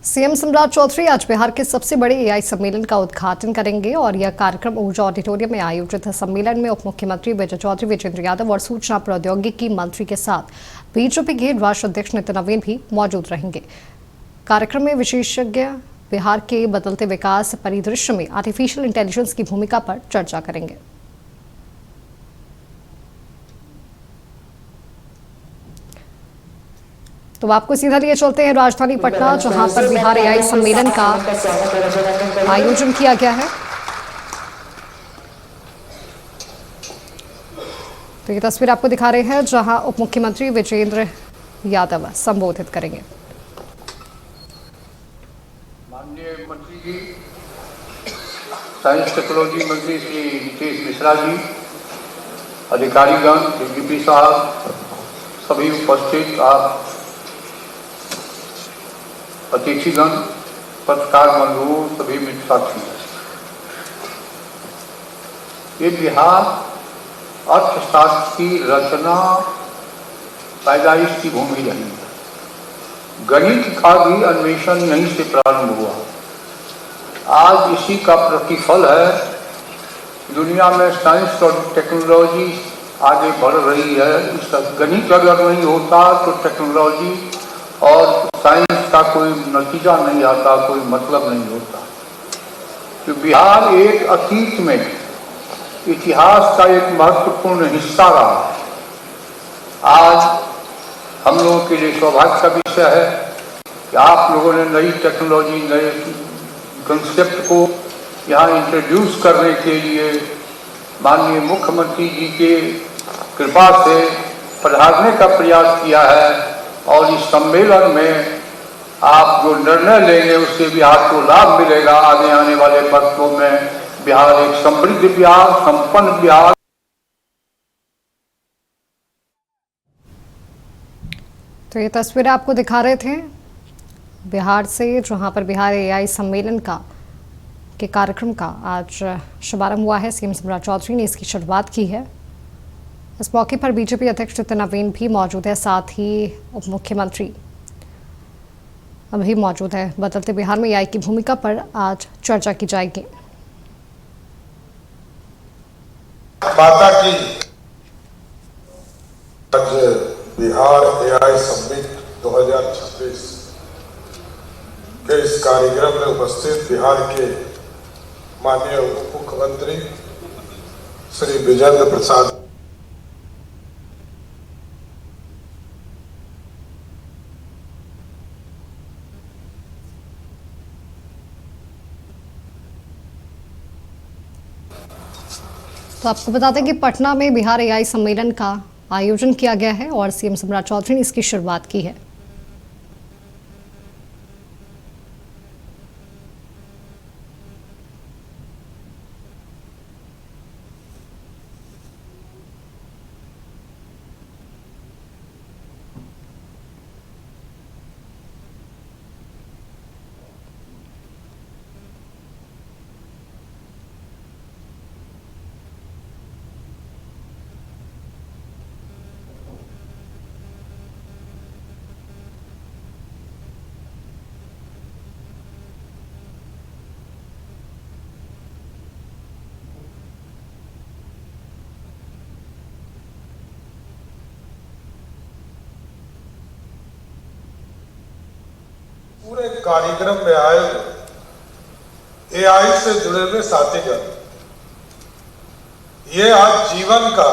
CM सम्राट चौधरी आज बिहार के सबसे बड़े एआई सम्मेलन का उद्घाटन करेंगे और यह कार्यक्रम ऊर्जा ऑडिटोरियम में आयोजित है। सम्मेलन में उप मुख्यमंत्री विजय चौधरी, विजेंद्र यादव और सूचना प्रौद्योगिकी मंत्री के साथ बीजेपी के राष्ट्रीय अध्यक्ष नितिन नवीन भी मौजूद रहेंगे। कार्यक्रम में विशेषज्ञ बिहार के बदलते विकास परिदृश्य में आर्टिफिशियल इंटेलिजेंस की भूमिका पर चर्चा करेंगे। तो आपको सीधा लिए चलते हैं राजधानी पटना, जहां पर बिहार एआई सम्मेलन का आयोजन किया गया है। तो ये तस्वीर आपको दिखा रहे हैं, जहां उप मुख्यमंत्री विजेंद्र यादव संबोधित करेंगे। माननीय मंत्री जी, साइंस टेक्नोलॉजी मंत्री श्री नितेश मिश्रा जी, अधिकारीगण, डीजीपी साहब, सभी उपस्थित आप अतिथिगण, पत्रकार बंधुओं, सभी मित्र साथी, ये बिहार अर्थशास्त्र की रचना पैदाइश की भूमि रही है। गणित का भी अन्वेषण यहीं से प्रारंभ हुआ। आज इसी का प्रतिफल है। दुनिया में साइंस और टेक्नोलॉजी आगे बढ़ रही है। इस गणित अगर नहीं होता तो टेक्नोलॉजी और साइंस का कोई नतीजा नहीं आता, कोई मतलब नहीं होता। तो बिहार एक अतीत में इतिहास का एक महत्वपूर्ण हिस्सा रहा है। आज हम लोगों के लिए सौभाग्य का विषय है कि आप लोगों ने नई टेक्नोलॉजी, नए कंसेप्ट को यहाँ इंट्रोड्यूस करने के लिए माननीय मुख्यमंत्री जी के कृपा से पधारने का प्रयास किया है। और इस सम्मेलन में आप जो निर्णय लेंगे उससे बिहार को लाभ मिलेगा। आगे आने वाले वक्तों में बिहार एक समृद्ध बिहार, संपन्न बिहार। तो ये तस्वीरें आपको दिखा रहे थे बिहार से, जहां पर बिहार एआई सम्मेलन के कार्यक्रम का आज शुभारंभ हुआ है। सीएम सम्राट चौधरी ने इसकी शुरुआत की है। इस मौके पर बीजेपी अध्यक्ष नितिन नवीन भी मौजूद है, साथ ही उप मुख्यमंत्री अभी मौजूद है। बदलते बिहार में एआई की भूमिका पर आज चर्चा की जाएगी। माता की आज बिहार एआई समिट 2026 के इस कार्यक्रम में उपस्थित बिहार के माननीय उप मुख्यमंत्री श्री विजेंद्र प्रसाद, तो आपको बता दें कि पटना में बिहार एआई सम्मेलन का आयोजन किया गया है और सीएम सम्राट चौधरी ने इसकी शुरुआत की है। पूरे कार्यक्रम में आए एआई से जुड़े हुए साथीगण, ये आज जीवन का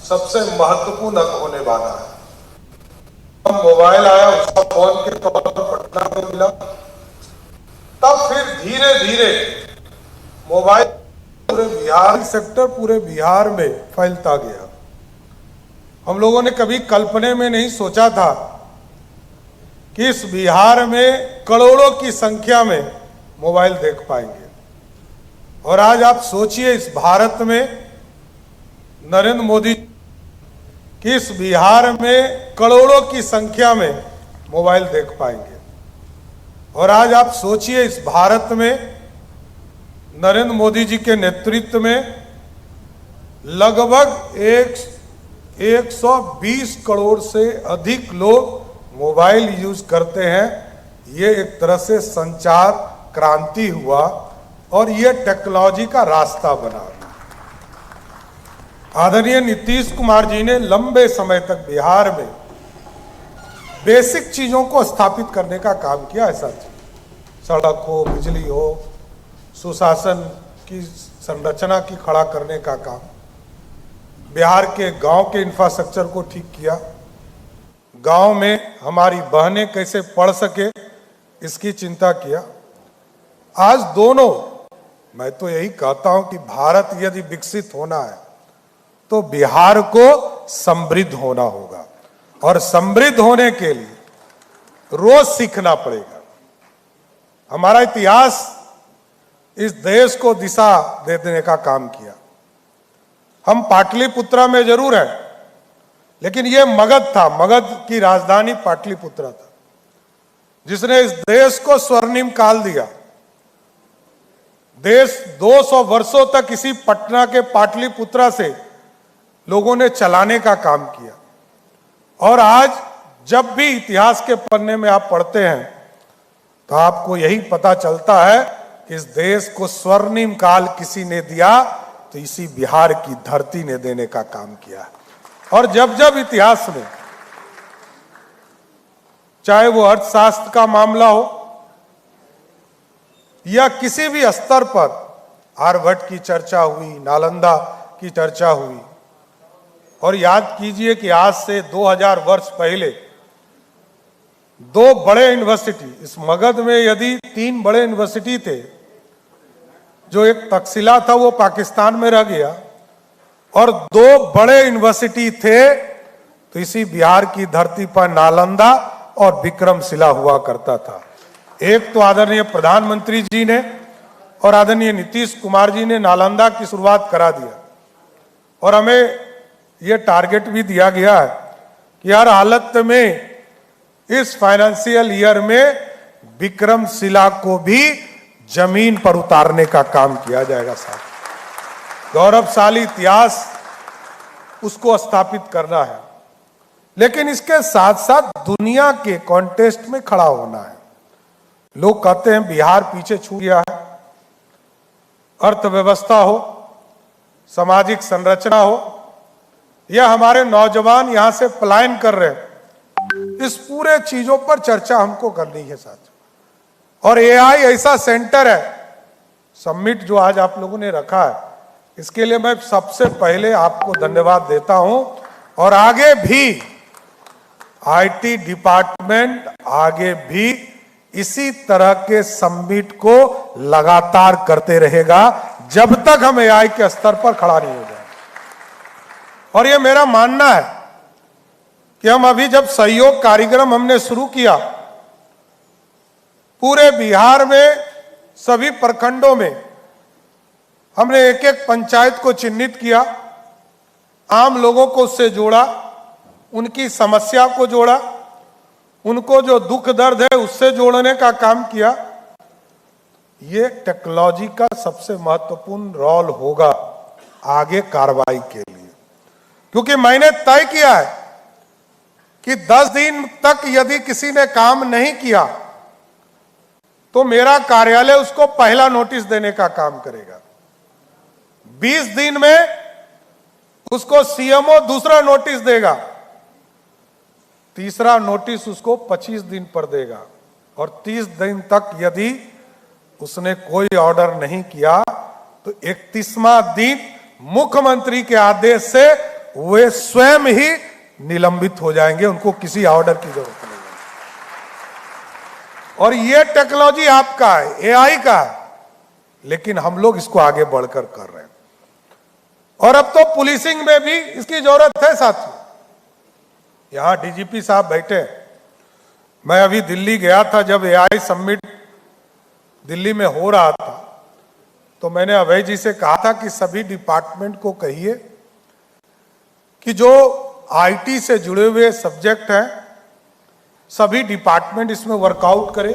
सबसे महत्वपूर्ण अंग होने वाला है। मोबाइल आया, उसका फोन के तौर पर पटना में मिला, तब फिर धीरे धीरे मोबाइल पूरे बिहार सेक्टर, पूरे बिहार में फैलता गया। हम लोगों ने कभी कल्पना में नहीं सोचा था कि इस बिहार में करोड़ों की संख्या में मोबाइल देख पाएंगे। और आज आप सोचिए, इस भारत में नरेंद्र मोदी कि इस बिहार में करोड़ों की संख्या में मोबाइल देख पाएंगे। और आज आप सोचिए, इस भारत में नरेंद्र मोदी जी के नेतृत्व में लगभग 120 करोड़ से अधिक लोग मोबाइल यूज करते हैं। ये एक तरह से संचार क्रांति हुआ और ये टेक्नोलॉजी का रास्ता बना। आदरणीय नीतीश कुमार जी ने लंबे समय तक बिहार में बेसिक चीजों को स्थापित करने का काम किया है साथियों। सड़क हो, बिजली हो, सुशासन की संरचना की खड़ा करने का काम, बिहार के गांव के इंफ्रास्ट्रक्चर को ठीक किया, गांव में हमारी बहनें कैसे पढ़ सके इसकी चिंता किया। आज दोनों, मैं तो यही कहता हूं कि भारत यदि विकसित होना है तो बिहार को समृद्ध होना होगा और समृद्ध होने के लिए रोज सीखना पड़ेगा। हमारा इतिहास इस देश को दिशा दे देने का काम किया। हम पाटलिपुत्रा में जरूर हैं, लेकिन यह मगध था, मगध की राजधानी पाटलिपुत्रा था, जिसने इस देश को स्वर्णिम काल दिया। देश 200 वर्षों तक इसी पटना के पाटलिपुत्रा से लोगों ने चलाने का काम किया। और आज जब भी इतिहास के पन्ने में आप पढ़ते हैं तो आपको यही पता चलता है कि इस देश को स्वर्णिम काल किसी ने दिया तो इसी बिहार की धरती ने देने का काम किया। और जब जब इतिहास में, चाहे वो अर्थशास्त्र का मामला हो या किसी भी स्तर पर, आर्यभट्ट की चर्चा हुई, नालंदा की चर्चा हुई। और याद कीजिए कि आज से 2000 वर्ष पहले दो बड़े यूनिवर्सिटी, इस मगध में यदि 3 बड़े यूनिवर्सिटी थे, जो एक तक्षशिला था वो पाकिस्तान में रह गया, और 2 बड़े यूनिवर्सिटी थे तो इसी बिहार की धरती पर नालंदा और विक्रमशिला हुआ करता था। एक तो आदरणीय प्रधानमंत्री जी ने और आदरणीय नीतीश कुमार जी ने नालंदा की शुरुआत करा दिया, और हमें यह टारगेट भी दिया गया है कि हर हालत में इस फाइनेंशियल ईयर में विक्रमशिला को भी जमीन पर उतारने का काम किया जाएगा। साथ गौरवशाली इतिहास उसको स्थापित करना है, लेकिन इसके साथ साथ दुनिया के कॉन्टेस्ट में खड़ा होना है। लोग कहते हैं बिहार पीछे छूट गया है, अर्थव्यवस्था हो, सामाजिक संरचना हो, या हमारे नौजवान यहां से पलायन कर रहे हैं, इस पूरे चीजों पर चर्चा हमको करनी है साथियों। और एआई ऐसा सेंटर है, समिट जो आज आप लोगों ने रखा है, इसके लिए मैं सबसे पहले आपको धन्यवाद देता हूं। और आगे भी आईटी डिपार्टमेंट आगे भी इसी तरह के समिट को लगातार करते रहेगा जब तक हम एआई के स्तर पर खड़ा नहीं हो जाए। और यह मेरा मानना है कि हम अभी जब सहयोग कार्यक्रम हमने शुरू किया, पूरे बिहार में सभी प्रखंडों में हमने एक एक पंचायत को चिन्हित किया, आम लोगों को उससे जोड़ा, उनकी समस्या को जोड़ा, उनको जो दुख दर्द है उससे जोड़ने का काम किया। ये टेक्नोलॉजी का सबसे महत्वपूर्ण रोल होगा आगे कार्रवाई के लिए, क्योंकि मैंने तय किया है कि 10 दिन तक यदि किसी ने काम नहीं किया तो मेरा कार्यालय उसको पहला नोटिस देने का काम करेगा। 20 दिन में उसको सीएमओ दूसरा नोटिस देगा, तीसरा नोटिस उसको 25 दिन पर देगा, और 30 दिन तक यदि उसने कोई ऑर्डर नहीं किया तो 31वां दिन मुख्यमंत्री के आदेश से वे स्वयं ही निलंबित हो जाएंगे, उनको किसी ऑर्डर की जरूरत नहीं है। और ये टेक्नोलॉजी आपका है, एआई का है, लेकिन हम लोग इसको आगे बढ़कर कर रहे हैं। और अब तो पुलिसिंग में भी इसकी जरूरत है साथियों। यहां डीजीपी साहब बैठे, मैं अभी दिल्ली गया था, जब एआई समिट दिल्ली में हो रहा था तो मैंने अभय जी से कहा था कि सभी डिपार्टमेंट को कहिए कि जो आईटी से जुड़े हुए सब्जेक्ट हैं सभी डिपार्टमेंट इसमें वर्कआउट करें,